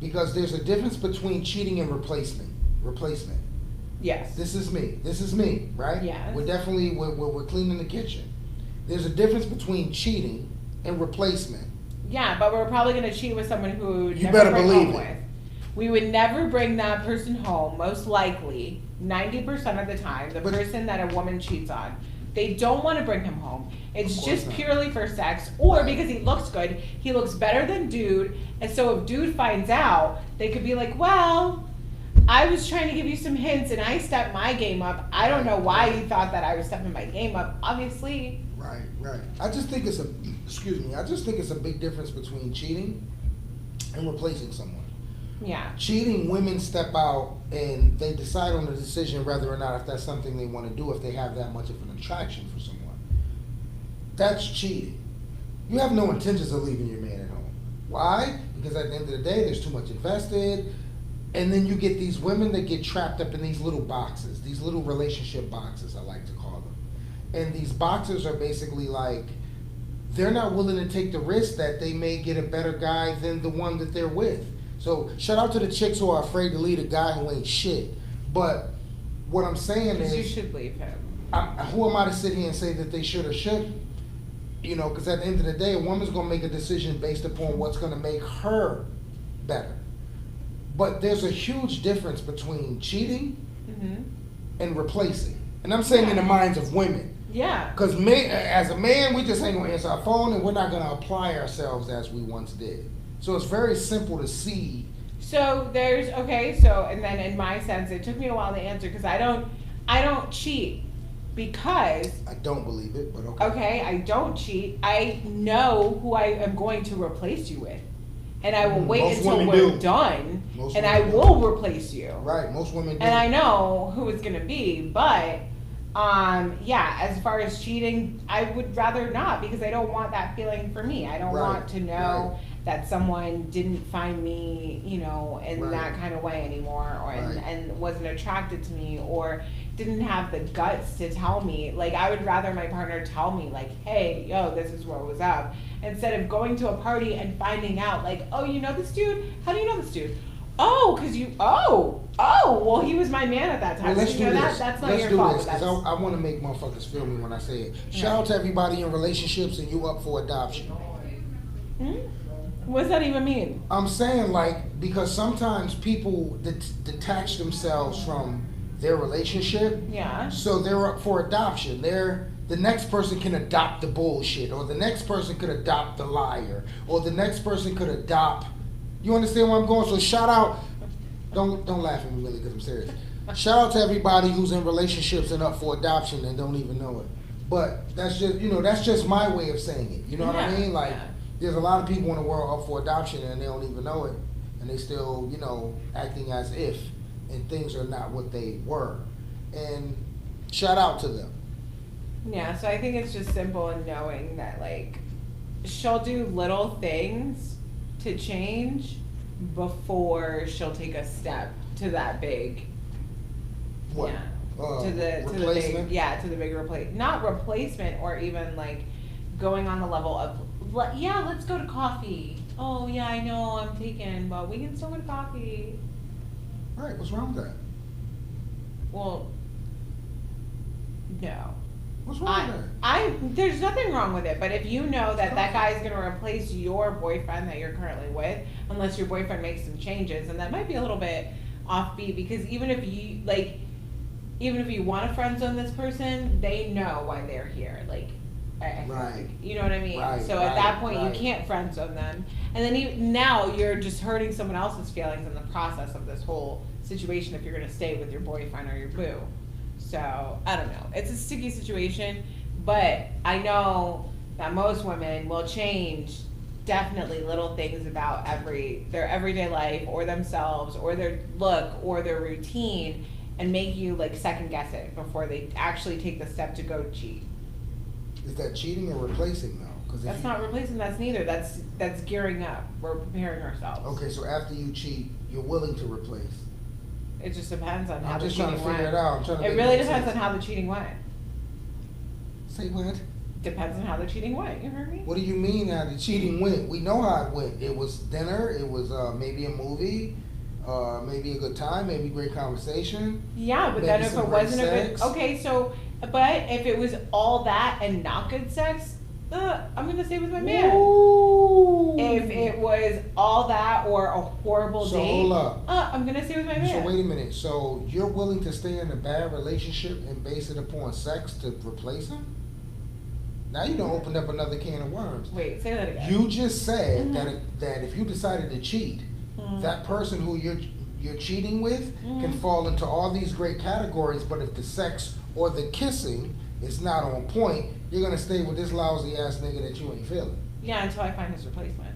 Because there's a difference between cheating and replacement. Yes. This is me, right? Yes. We're cleaning the kitchen. There's a difference between cheating and replacement. Yeah, but we're probably going to cheat with someone who would You never better bring believe home it. with. We would never bring that person home, most likely, 90% of the time, the person that a woman cheats on. They don't want to bring him home. It's Of course just not. purely for sex, or Right. because he looks good. He looks better than dude, and so if dude finds out, they could be like, well, I was trying to give you some hints and I stepped my game up. I don't know why you thought that I was stepping my game up. Obviously. Right. I just think it's a big difference between cheating and replacing someone. Yeah. Cheating, women step out and they decide on the decision whether or not if that's something they want to do, if they have that much of an attraction for someone. That's cheating. You have no intentions of leaving your man at home. Why? Because at the end of the day, there's too much invested. And then you get these women that get trapped up in these little boxes, these little relationship boxes, I like to call them. And these boxes are basically like, they're not willing to take the risk that they may get a better guy than the one that they're with. So shout out to the chicks who are afraid to leave a guy who ain't shit. But what I'm saying Because you is, should leave him. who am I to sit here and say that they should or shouldn't? You know, because at the end of the day, a woman's going to make a decision based upon what's going to make her better. But there's a huge difference between cheating and replacing. And I'm saying in the minds of women. Yeah. Because as a man, we just ain't going to answer our phone and we're not going to apply ourselves as we once did. So it's very simple to see. So and then in my sense, it took me a while to answer because I don't cheat because. I don't believe it, but okay. Okay, I don't cheat. I know who I am going to replace you with. And I will wait Most until women we're do. done, Most and I women do. will replace you. Right, most women do. And I know who it's gonna be, but as far as cheating, I would rather not because I don't want that feeling for me. I don't Right, want to know that someone didn't find me, in Right. that kind of way anymore, or and wasn't attracted to me, or didn't have the guts to tell me. Like, I would rather my partner tell me, like, hey, yo, this is what was up, instead of going to a party and finding out, like, oh, you know this dude? How do you know this dude? Oh, well, he was my man at that time. Well, let's do this. That's not Let's your do fault. this, because I want to make motherfuckers feel me when I say it. Shout out to everybody in relationships and you up for adoption. What does that even mean? I'm saying, because sometimes people detach themselves from their relationship. Yeah. So they're up for adoption. The next person can adopt the bullshit, or the next person could adopt the liar, or the next person could adopt. You understand where I'm going? So shout out. Don't laugh at me, really, because I'm serious. Shout out to everybody who's in relationships and up for adoption and don't even know it. But that's just my way of saying it. You know what I mean? There's a lot of people in the world up for adoption and they don't even know it, and they still, acting as if, and things are not what they were. And shout out to them. Yeah, so I think it's just simple in knowing that, she'll do little things to change before she'll take a step to that big. What? Yeah. To the replacement? big, to the big not replacement, or even going on the level of, let's go to coffee. Oh yeah, I know I'm taken, but we can still go to coffee. Right, what's wrong with that? Well, no. What's wrong with that? There's nothing wrong with it, but if you know that guy is going to replace your boyfriend that you're currently with, unless your boyfriend makes some changes, and that might be a little bit offbeat, because even if you want to friend zone this person, they know why they're here. Right. You know what I mean? Right, so at that point, you can't friend zone them, and then now you're just hurting someone else's feelings in the process of this whole situation if you're going to stay with your boyfriend or your boo. So, I don't know. It's a sticky situation, but I know that most women will change definitely little things about their everyday life, or themselves, or their look, or their routine, and make you second guess it before they actually take the step to go cheat. Is that cheating or replacing though? That's not replacing, that's neither. That's gearing up. We're preparing ourselves. Okay, so after you cheat, you're willing to replace. It just depends on how I'm the just cheating trying to figure went. it out. I'm trying to It make really it depends sense. on how the cheating went. Say what? depends on how the cheating went. You heard me? What do you mean how the cheating went? We know how it went. It was dinner. It was maybe a movie. Maybe a good time. Maybe great conversation. Yeah, but Maybe then if some it great wasn't a sex. good, okay, so, but if it was all that and not good sex, I'm gonna stay with my man. Ooh. If it was all that or a horrible So date, hold up. I'm gonna stay with my man. So wait a minute. So you're willing to stay in a bad relationship and base it upon sex to replace him? Now you done opened up another can of worms. Wait, say that again. You just said Mhm. that if you decided to cheat, Mhm. that person who you're cheating with can Mhm. fall into all these great categories. But if the sex or the kissing is not on point, you're gonna stay with this lousy ass nigga that you ain't feeling. Yeah, until I find his replacement.